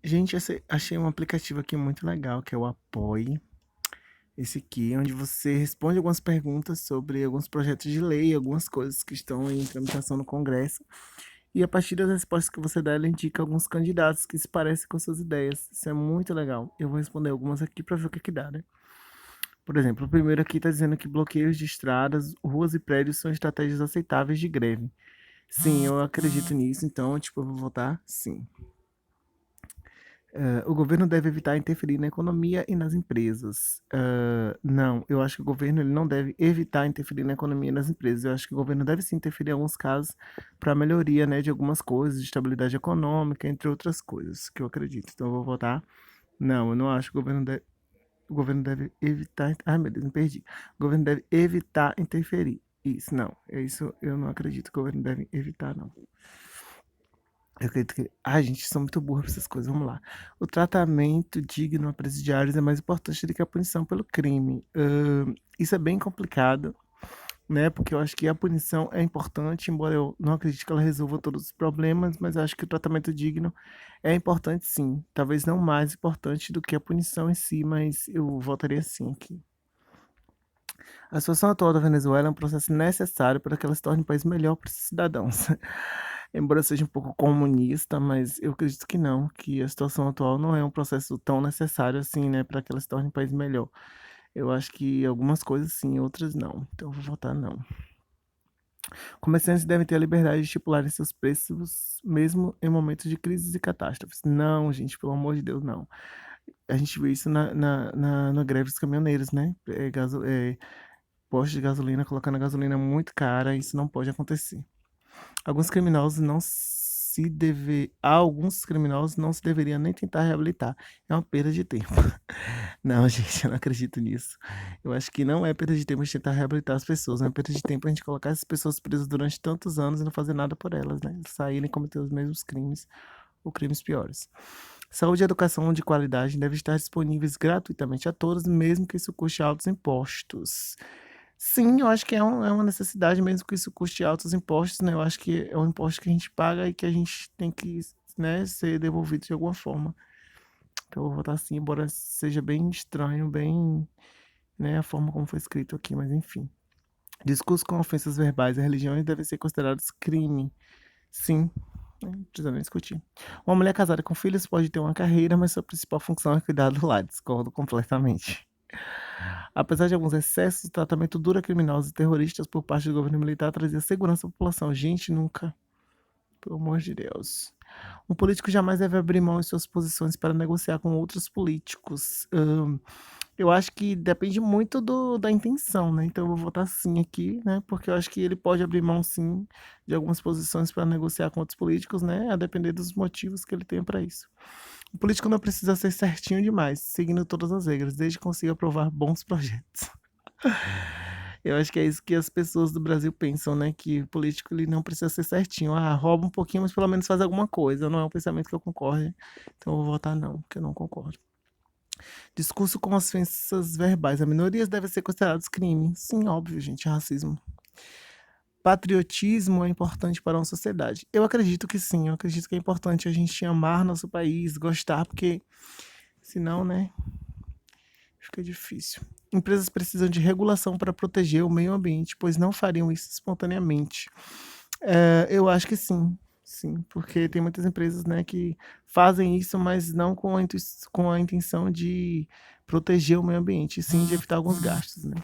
Gente, achei um aplicativo aqui muito legal, que é o Apoie. Esse aqui, onde você responde algumas perguntas sobre alguns projetos de lei, algumas coisas que estão em tramitação no Congresso. E a partir das respostas que você dá, ela indica alguns candidatos que se parecem com suas ideias. Isso é muito legal. Eu vou responder algumas aqui para ver o que que dá, né? Por exemplo, o primeiro aqui está dizendo que bloqueios de estradas, ruas e prédios são estratégias aceitáveis de greve. Sim, eu acredito nisso, então, tipo, eu vou votar sim. O governo deve evitar interferir na economia e nas empresas. Não, eu acho que o governo ele não deve evitar interferir na economia e nas empresas. Eu acho que o governo deve sim interferir em alguns casos para a melhoria, né, de algumas coisas, de estabilidade econômica, entre outras coisas, que eu acredito. Então eu vou votar. Não, eu não acho que o governo deve evitar. Ai, meu Deus, me perdi. O governo deve evitar interferir. Isso, não. É isso, eu não acredito que o governo deve evitar, não. Eu acredito que. Ai, gente, são muito burros pra essas coisas. Vamos lá. O tratamento digno a presidiários é mais importante do que a punição pelo crime. Isso é bem complicado, né? Porque eu acho que a punição é importante, embora eu não acredite que ela resolva todos os problemas, mas eu acho que o tratamento digno é importante sim. Talvez não mais importante do que a punição em si, mas eu votaria sim aqui. A situação atual da Venezuela é um processo necessário para que ela se torne um país melhor para os cidadãos. Embora seja um pouco comunista, mas eu acredito que não, que a situação atual não é um processo tão necessário assim, né, para que ela se torne um país melhor. Eu acho que algumas coisas sim, outras não. Então eu vou votar não. Comerciantes devem ter a liberdade de estipularem seus preços mesmo em momentos de crises e catástrofes. Não, gente, pelo amor de Deus, não. A gente viu isso na greve dos caminhoneiros, né? Posto de gasolina colocando a gasolina muito cara, isso não pode acontecer. Alguns criminosos não se deve... Alguns criminosos não se deveriam nem tentar reabilitar. É uma perda de tempo. Não, gente, eu não acredito nisso. Eu acho que não é perda de tempo a gente tentar reabilitar as pessoas, é uma perda de tempo a gente colocar essas pessoas presas durante tantos anos e não fazer nada por elas, né? Saírem e cometer os mesmos crimes ou crimes piores. Saúde e educação de qualidade devem estar disponíveis gratuitamente a todos, mesmo que isso custe altos impostos. Sim, eu acho que é uma necessidade mesmo que isso custe altos impostos, né, eu acho que é um imposto que a gente paga e que a gente tem que, né, ser devolvido de alguma forma. Então eu vou votar sim, embora seja bem estranho, bem, né, a forma como foi escrito aqui, mas enfim. Discurso com ofensas verbais a religiões devem ser considerados crime. Sim, não precisa nem discutir. Uma mulher casada com filhos pode ter uma carreira, mas sua principal função é cuidar do lar. Discordo completamente. Apesar de alguns excessos, o tratamento duro a criminosos e terroristas por parte do governo militar trazia segurança à população. Gente, nunca. Pelo amor de Deus. Um político jamais deve abrir mão de suas posições para negociar com outros políticos. Eu acho que depende muito da intenção, né? Então eu vou votar sim aqui, né? Porque eu acho que ele pode abrir mão sim de algumas posições para negociar com outros políticos, né? A depender dos motivos que ele tenha para isso. O político não precisa ser certinho demais, seguindo todas as regras, desde que consiga aprovar bons projetos. Eu acho que é isso que as pessoas do Brasil pensam, né? Que o político ele não precisa ser certinho. Ah, rouba um pouquinho, mas pelo menos faz alguma coisa. Não é um pensamento que eu concorde. Então eu vou votar não, porque eu não concordo. Discurso com ofensas verbais a minorias devem ser considerados crime. Sim, óbvio, gente, racismo. Patriotismo é importante para uma sociedade. Eu acredito que sim, eu acredito que é importante a gente amar nosso país, gostar, porque senão, né, fica difícil. Empresas precisam de regulação para proteger o meio ambiente, pois não fariam isso espontaneamente. Eu acho que sim, sim, porque tem muitas empresas, né, que fazem isso, mas não com a intenção de proteger o meio ambiente, e sim de evitar alguns gastos, né.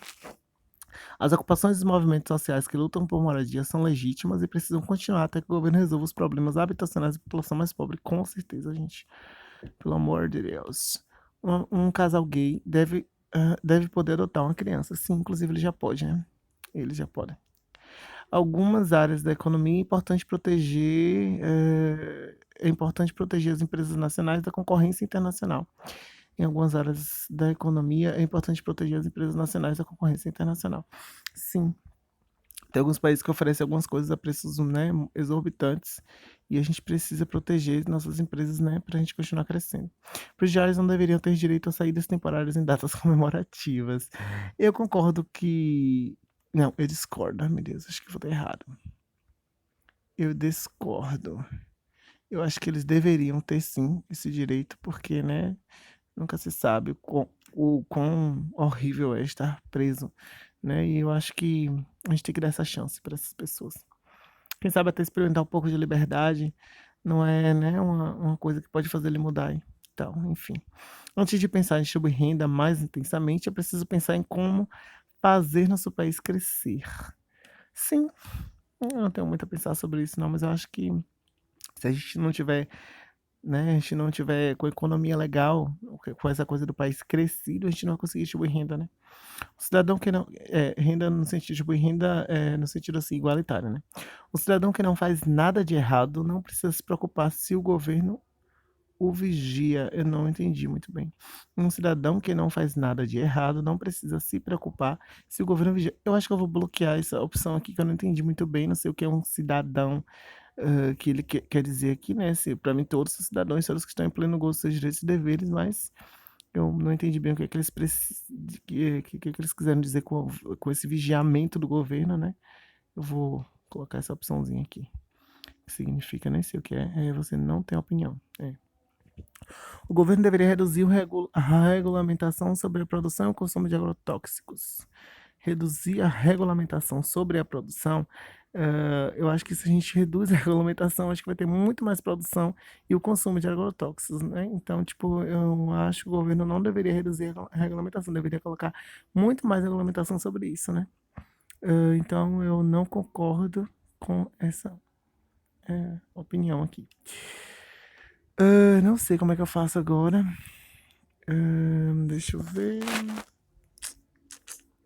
As ocupações dos movimentos sociais que lutam por moradia são legítimas e precisam continuar até que o governo resolva os problemas habitacionais da população mais pobre, com certeza, gente. Pelo amor de Deus. Um casal gay deve poder adotar uma criança. Sim, inclusive ele já pode, né? Ele já pode. Algumas áreas da economia é importante proteger as empresas nacionais da concorrência internacional. Em algumas áreas da economia é importante proteger as empresas nacionais da concorrência internacional. Sim, tem alguns países que oferecem algumas coisas a preços, né, exorbitantes e a gente precisa proteger nossas empresas, né, para a gente continuar crescendo. Presidiários não deveriam ter direito a saídas temporárias em datas comemorativas. Eu concordo que... Não, eu discordo. Ai, meu Deus, acho que vou estar errado. Eu discordo. Eu acho que eles deveriam ter sim esse direito, porque, né, nunca se sabe o quão horrível é estar preso, né, e eu acho que a gente tem que dar essa chance para essas pessoas. Quem sabe até experimentar um pouco de liberdade, não é, né, uma coisa que pode fazer ele mudar. Então, enfim. Antes de pensar em distribuir renda mais intensamente, é preciso pensar em como fazer nosso país crescer. Sim, eu não tenho muito a pensar sobre isso não, mas eu acho que se a gente não tiver, né, a gente não tiver com a economia legal, com essa coisa do país crescido, a gente não vai conseguir distribuir renda, né. O cidadão que não renda no sentido de distribuir renda, no sentido, assim, igualitário, né. O cidadão que não faz nada de errado não precisa se preocupar se o governo o vigia. Eu não entendi muito bem. Um cidadão que não faz nada de errado não precisa se preocupar se o governo vigia. Eu acho que eu vou bloquear essa opção aqui, que eu não entendi muito bem, não sei o que é um cidadão, que ele quer dizer aqui, né, se para mim todos os cidadãos são os que estão em pleno gozo dos seus direitos e deveres, mas eu não entendi bem o que é que eles que eles quiseram dizer com esse vigiamento do governo, né. Eu vou colocar essa opçãozinha aqui, que significa, nem sei o que é você não tem opinião. É. O governo deveria reduzir a regulamentação sobre a produção e o consumo de agrotóxicos. Reduzir a regulamentação sobre a produção, eu acho que se a gente reduz a regulamentação, acho que vai ter muito mais produção e o consumo de agrotóxicos, né. Então, tipo, eu acho que o governo não deveria reduzir a regulamentação, deveria colocar muito mais regulamentação sobre isso, né. Então eu não concordo com essa, opinião aqui. Não sei como é que eu faço agora. Deixa eu ver.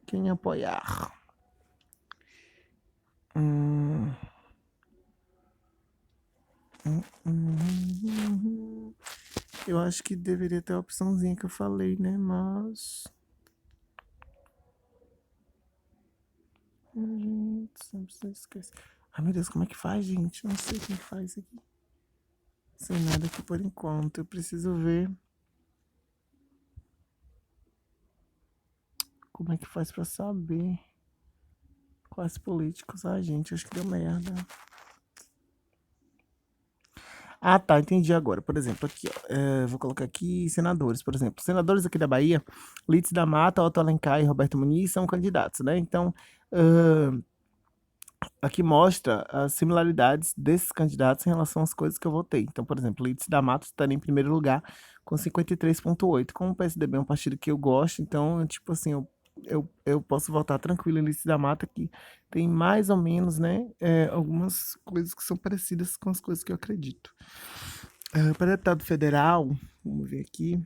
Quem apoiar? Hum. Eu acho que deveria ter a opçãozinha que eu falei, né? Mas. Gente, sempre se esquece. Ai meu Deus, como é que faz, gente? Não sei como é que faz isso aqui. Sem nada aqui por enquanto. Eu preciso ver como é que faz pra saber quais políticos. Ai, gente, acho que deu merda. Ah, tá, entendi agora. Por exemplo, aqui, ó, vou colocar aqui senadores, por exemplo. Senadores aqui da Bahia, Lídice da Mata, Otto Alencar e Roberto Muniz são candidatos, né? Então, aqui mostra as similaridades desses candidatos em relação às coisas que eu votei. Então, por exemplo, Lídice da Mata estaria em primeiro lugar com 53,8. Como o PSDB é um partido que eu gosto, então, tipo assim, eu posso votar tranquilo em Lídice da Mata, que tem mais ou menos, né, algumas coisas que são parecidas com as coisas que eu acredito. Para deputado federal, vamos ver aqui.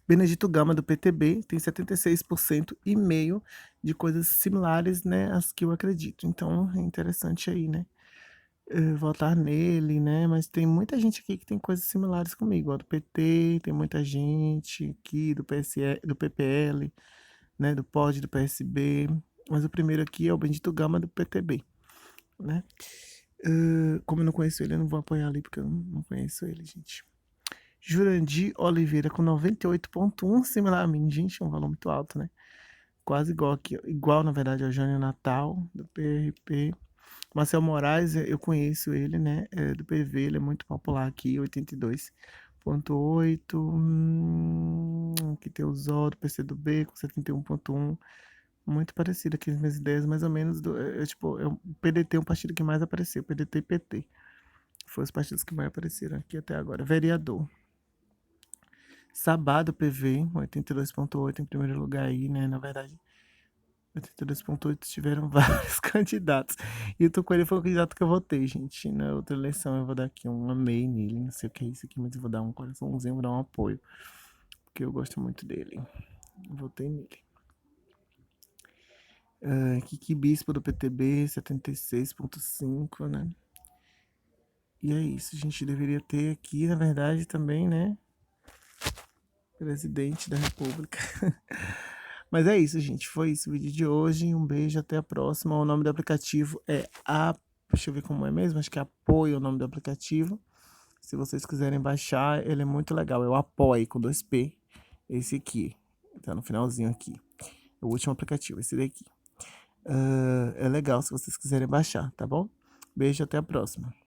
Benedito Gama, do PTB, tem 76,5% de coisas similares, né, às que eu acredito. Então, é interessante aí, né, votar nele, né, mas tem muita gente aqui que tem coisas similares comigo, ó, do PT, tem muita gente aqui do do PPL, né, do POD, do PSB, mas o primeiro aqui é o Benedito Gama, do PTB, né. Como eu não conheço ele, eu não vou apoiar ali, porque eu não conheço ele, gente. Jurandir Oliveira com 98,1, similar a mim. Gente, é um valor muito alto, né? Quase igual aqui, igual na verdade ao Jânio Natal, do PRP. Marcel Moraes, eu conheço ele, né? Do PV, ele é muito popular aqui, 82,8. Aqui tem o Zó do PCdoB com 71,1. Muito parecido aqui as minhas ideias, mais ou menos. Tipo, o PDT é um partido que mais apareceu, PDT e PT. Foram os partidos que mais apareceram aqui até agora. Vereador. Sabá do PV, 82,8 em primeiro lugar aí, né? Na verdade, 82,8 tiveram vários candidatos. E o Tucuani foi o candidato que eu votei, gente. Na outra eleição eu vou dar aqui um amei nele, não sei o que é isso aqui, mas eu vou dar um coraçãozinho, vou dar um apoio. Porque eu gosto muito dele. Votei nele. Kiki Bispo do PTB, 76,5, né? E é isso, a gente deveria ter aqui, na verdade, também, né? Presidente da República. Mas é isso, gente. Foi isso o vídeo de hoje. Um beijo, até a próxima. O nome do aplicativo é Deixa eu ver como é mesmo. Acho que é Apoio o nome do aplicativo. Se vocês quiserem baixar, ele é muito legal. É o Apoie com 2P. Esse aqui. Tá no finalzinho aqui. O último aplicativo, esse daqui. É legal se vocês quiserem baixar, tá bom? Beijo, até a próxima.